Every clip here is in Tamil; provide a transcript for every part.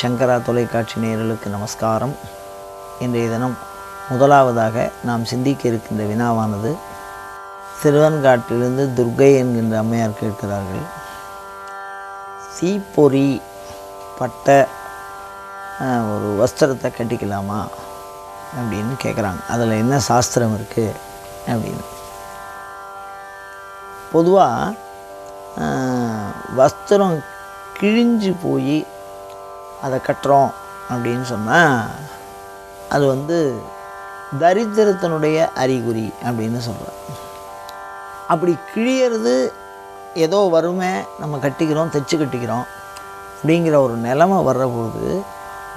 சங்கரா தொலைக்காட்சி நேயர்களுக்கு நமஸ்காரம். இன்றைய தினம் முதலாவதாக நாம் சிந்திக்க இருக்கின்ற வினாவானது, திருவெண்காட்டிலிருந்து துர்கை என்கின்ற அம்மையார் கேட்கிறார்கள். தீப்பொறி பட்ட ஒரு வஸ்திரத்தை கட்டிக்கலாமா அப்படின்னு கேட்குறாங்க. அதில் என்ன சாஸ்திரம் இருக்குது அப்படின்னு. பொதுவாக வஸ்திரம் கிழிஞ்சு போய் அதை கட்டுறோம் அப்படின்னு சொன்னால் அது தரித்திரத்தினுடைய அறிகுறி அப்படின்னு சொல்கிறோம். அப்படி கிழியறது ஏதோ வறுமை, நம்ம கட்டிக்கிறோம், தைச்சு கட்டிக்கிறோம் அப்படிங்கிற ஒரு நிலைமை வர்றபோது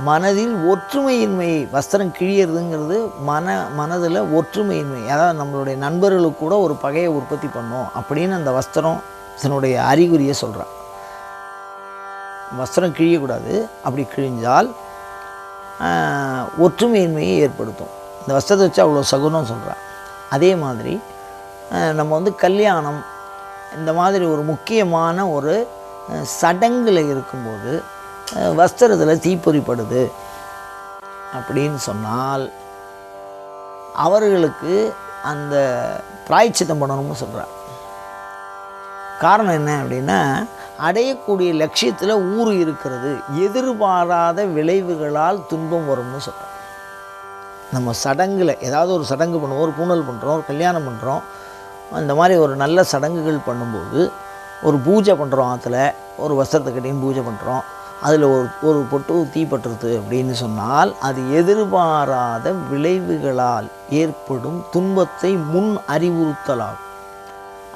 மனதில் ஒற்றுமையின்மை, வஸ்திரம் கிழியறதுங்கிறது மனதில் ஒற்றுமையின்மை, அதாவது நம்மளுடைய நண்பர்களுக்கு கூட ஒரு பகையை உற்பத்தி பண்ணோம் அப்படின்னு அந்த வஸ்திரம் இதனுடைய அறிகுறியை சொல்கிறான். வஸ்திரம் கிழியக்கூடாது. அப்படி கிழிஞ்சால் ஒற்றுமையின்மையை ஏற்படுத்தும். இந்த வஸ்திரத்தை வச்சு அவ்வளோ சகுனம் சொல்கிறான். அதே மாதிரி நம்ம கல்யாணம் இந்த மாதிரி ஒரு முக்கியமான ஒரு சடங்கில் இருக்கும்போது வஸ்திரத்தில் தீப்பொறிப்படுது அப்படின்னு சொன்னால் அவர்களுக்கு அந்த பிராயச்சித்தம் பண்ணணும்னு சொல்கிறார். காரணம் என்ன அப்படின்னா, அடையக்கூடிய லட்சியத்தில் ஊறு இருக்கிறது, எதிர்பாராத விளைவுகளால் துன்பம் வரும்னு சொல்கிறோம். நம்ம சடங்கில் ஏதாவது ஒரு சடங்கு பண்ணுவோம், ஒரு பூணல் பண்ணுறோம், ஒரு கல்யாணம் பண்ணுறோம், அந்த மாதிரி ஒரு நல்ல சடங்குகள் பண்ணும்போது ஒரு பூஜை பண்ணுறோம், ஆற்றுல ஒரு வஸ்திரத்தை கட்டின்னு பூஜை பண்ணுறோம், அதில் ஒரு பொட்டு தீப்பற்றுறது அப்படின்னு சொன்னால் அது எதிர்பாராத விளைவுகளால் ஏற்படும் துன்பத்தை முன் அறிவுறுத்தலாகும்.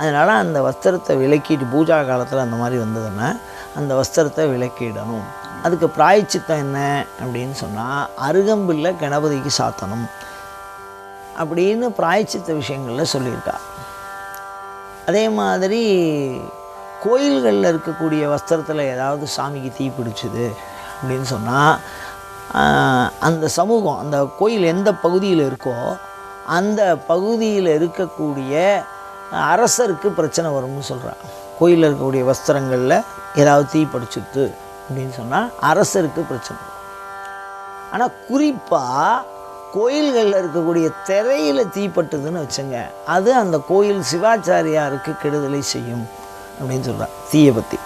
அதனால் அந்த வஸ்திரத்தை விலக்கிட்டு, பூஜா காலத்தில் அந்த மாதிரி வந்ததுன்னா அந்த வஸ்திரத்தை விலக்கிடணும். அதுக்கு பிராயச்சித்தம் என்ன அப்படின்னு சொன்னால், அருகம்பில்லை கணபதிக்கு சாத்தணும் அப்படின்னு பிராயச்சித்த விஷயங்களில் சொல்லியிருக்கா. அதே மாதிரி கோயில்களில் இருக்கக்கூடிய வஸ்திரத்தில் ஏதாவது சாமிக்கு தீ பிடிச்சிது அப்படின்னு சொன்னால் அந்த சமூகம், அந்த கோயில் எந்த பகுதியில் இருக்கோ அந்த பகுதியில் இருக்கக்கூடிய அரசருக்கு பிரச்சனை வரும்னு சொல்கிறாங்க. கோயிலில் இருக்கக்கூடிய வஸ்திரங்களில் ஏதாவது தீ பிடிச்சிது அப்படின்னு சொன்னால் அரசருக்கு பிரச்சனை வரும். ஆனால் குறிப்பாக கோயில்களில் இருக்கக்கூடிய திரையில் தீப்பட்டுதுன்னு வச்சுங்க, அது அந்த கோயில் சிவாச்சாரியாருக்கு கெடுதலை செய்யும் அப்படின்னு சொல்கிறார் தீயை பற்றி.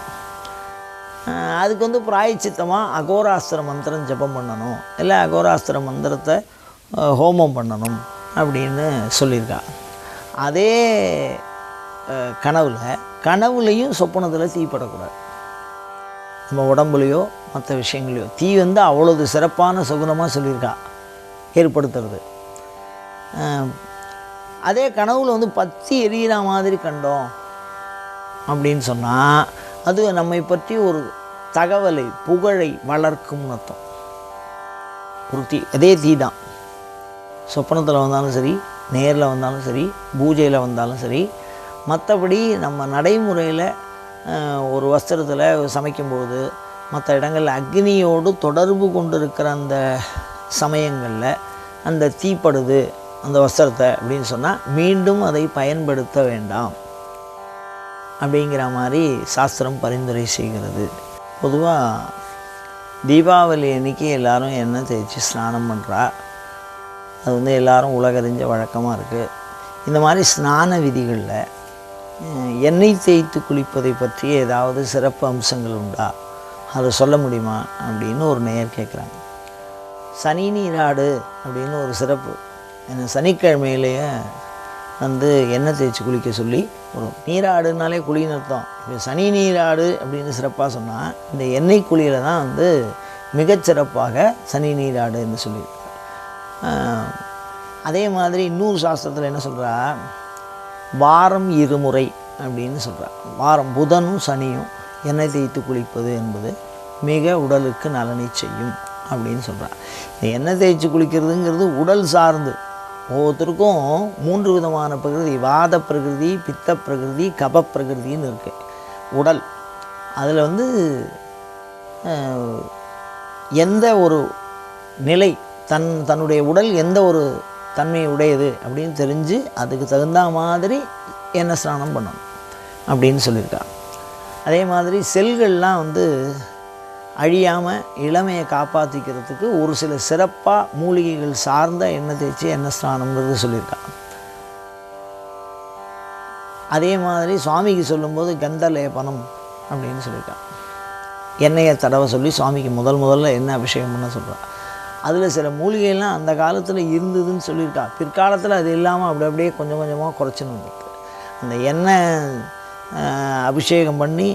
அதுக்கு பிராயச்சித்தமாக அகோராஸ்திர மந்திரம் ஜபம் பண்ணணும், இல்லை அகோராஸ்திர மந்திரத்தை ஹோமம் பண்ணணும் அப்படின்னு சொல்லியிருக்கா. அதே கனவுலையும் சொப்பனத்தில் தீப்படக்கூடாது. நம்ம உடம்புலையோ மற்ற விஷயங்களையோ தீ அவ்வளவு சிறப்பான சகுனமாக சொல்லியிருக்கா ஏற்படுத்துறது. அதே கனவுல பத்தி எரியிற மாதிரி கண்டோம் அப்படின்னு சொன்னால் அது நம்மை பற்றி ஒரு தகவலை, புகழை வளர்க்கும்னு அர்த்தம். ஒரு தீ, அதே தீ தான் சொப்பனத்தில் வந்தாலும் சரி, நேரில் வந்தாலும் சரி, பூஜையில் வந்தாலும் சரி. மற்றபடி நம்ம நடைமுறையில் ஒரு வஸ்திரத்தில் சமைக்கும்போது மற்ற இடங்களில் அக்னியோடு தொடர்பு கொண்டு இருக்கிற அந்த சமயங்களில் அந்த தீப்படுது அந்த வஸ்திரத்தை அப்படின்னு சொன்னால் மீண்டும் அதை பயன்படுத்த வேண்டாம் அப்படிங்கிற மாதிரி சாஸ்திரம் பரிந்துரை செய்கிறது. பொதுவாக தீபாவளி அன்றைக்கி எல்லோரும் எண்ணெய் தேய்ச்சி ஸ்நானம் பண்ணுறா. அது எல்லோரும் உலகறிஞ்ச வழக்கமாக இருக்குது. இந்த மாதிரி ஸ்நான விதிகளில் எண்ணெய் தேய்த்து குளிப்பதை பற்றி ஏதாவது சிறப்பு அம்சங்கள் உண்டா, அதை சொல்ல முடியுமா அப்படின்னு ஒரு நேயர் கேட்குறாங்க. சனி நீராடு அப்படின்னு ஒரு சிறப்பு, சனிக்கிழமையிலேயே எண்ணெய் தேய்ச்சி குளிக்க சொல்லி ஒரு நீராடுனாலே குளின்னு அர்த்தம். இப்போ சனி நீராடு அப்படின்னு சிறப்பாக சொன்னால் இந்த எண்ணெய் குளியில் தான் மிகச்சிறப்பாக சனி நீராடுன்னு சொல்லியிருக்காங்க. அதே மாதிரி இன்னொரு சாஸ்திரத்தில் என்ன சொல்கிறா, வாரம் 2 முறை அப்படின்னு சொல்கிறா. வாரம் புதனும் சனியும் எண்ணெய் தேய்த்து குளிப்பது என்பது மிக உடலுக்கு நலனை செய்யும் அப்படின்னு சொல்கிறான். இந்த எண்ணெய் தேய்ச்சி குளிக்கிறதுங்கிறது உடல் சார்ந்து ஒவ்வொருத்தருக்கும் 3 விதமான பிரகிருதி, வாத பிரகிருதி, பித்த பிரகிருதி, கப பிரகிருதின்னு இருக்குது உடல். அதில் எந்த ஒரு நிலை தன்னுடைய உடல் எந்த ஒரு தன்மை உடையது அப்படின்னு தெரிஞ்சு அதுக்கு தகுந்த மாதிரி எண்ணெய் ஸ்நானம் பண்ணணும் அப்படின்னு சொல்லியிருக்காங்க. அதே மாதிரி செல்கள்லாம் அழியாமல் இளமையை காப்பாற்றிக்கிறதுக்கு ஒரு சில சிறப்பாக மூலிகைகள் சார்ந்த எண்ணெய் தேய்ச்சி எண்ணெய் ஸ்நானம்ங்கிறது சொல்லியிருக்காங்க. அதே மாதிரி சுவாமிக்கு சொல்லும்போது கந்த லேபனம் அப்படின்னு சொல்லியிருக்காங்க. எண்ணெயை தடவை சொல்லி சுவாமிக்கு முதல்ல எண்ணெய் அபிஷேகம் பண்ண சொல்கிறார். அதில் சில மூலிகைலாம் அந்த காலத்தில் இருந்ததுன்னு சொல்லியிருக்கா. பிற்காலத்தில் அது இல்லாமல் அப்படியே கொஞ்சம் கொஞ்சமாக குறைச்சின்னு வந்துருக்கு. அந்த எண்ணெய் அபிஷேகம் பண்ணி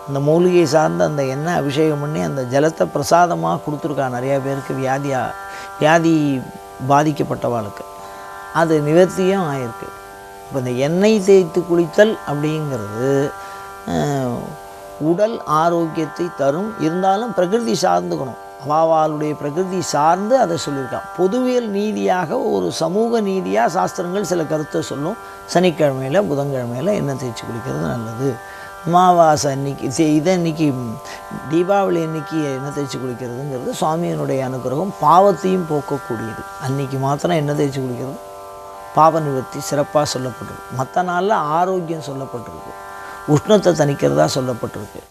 அந்த மூலிகை சார்ந்த அந்த எண்ணெய் அபிஷேகம் பண்ணி அந்த ஜலத்தை பிரசாதமாக கொடுத்துருக்கா நிறையா பேருக்கு, வியாதி பாதிக்கப்பட்டவாளுக்கு. அது நிவர்த்தியும் ஆயிருக்கு. இப்போ இந்த எண்ணெய் தேய்த்து குளித்தல் அப்படிங்கிறது உடல் ஆரோக்கியத்தை தரும். இருந்தாலும் பிரகிருதி சார்ந்துக்கணும். அவாவாளுடைய பிரகிருதி சார்ந்து அதை சொல்லியிருக்கான். பொதுவியல் நீதியாக ஒரு சமூக நீதியாக சாஸ்திரங்கள் சில கருத்தை சொல்லும். சனிக்கிழமையில் புதன்கிழமையில் எண்ணெய் தேய்ச்சி குளிக்கிறது நல்லது. அமாவாசை அன்னைக்கு இதை அன்றைக்கி தீபாவளி அன்னைக்கு எண்ணெய் தேய்ச்சி குளிக்கிறதுங்கிறது சுவாமியினுடைய அனுகிரகம், பாவத்தையும் போக்கக்கூடியது. அன்றைக்கி மாத்திரம் எண்ணெய் தேய்ச்சி குளிக்கிறது பாவ நிவர்த்தி சிறப்பாக சொல்லப்பட்டிருக்கு. மற்ற நாளில் ஆரோக்கியம் சொல்லப்பட்டிருக்கு, உஷ்ணத்தை தணிக்கிறதா சொல்லப்பட்டிருக்கு.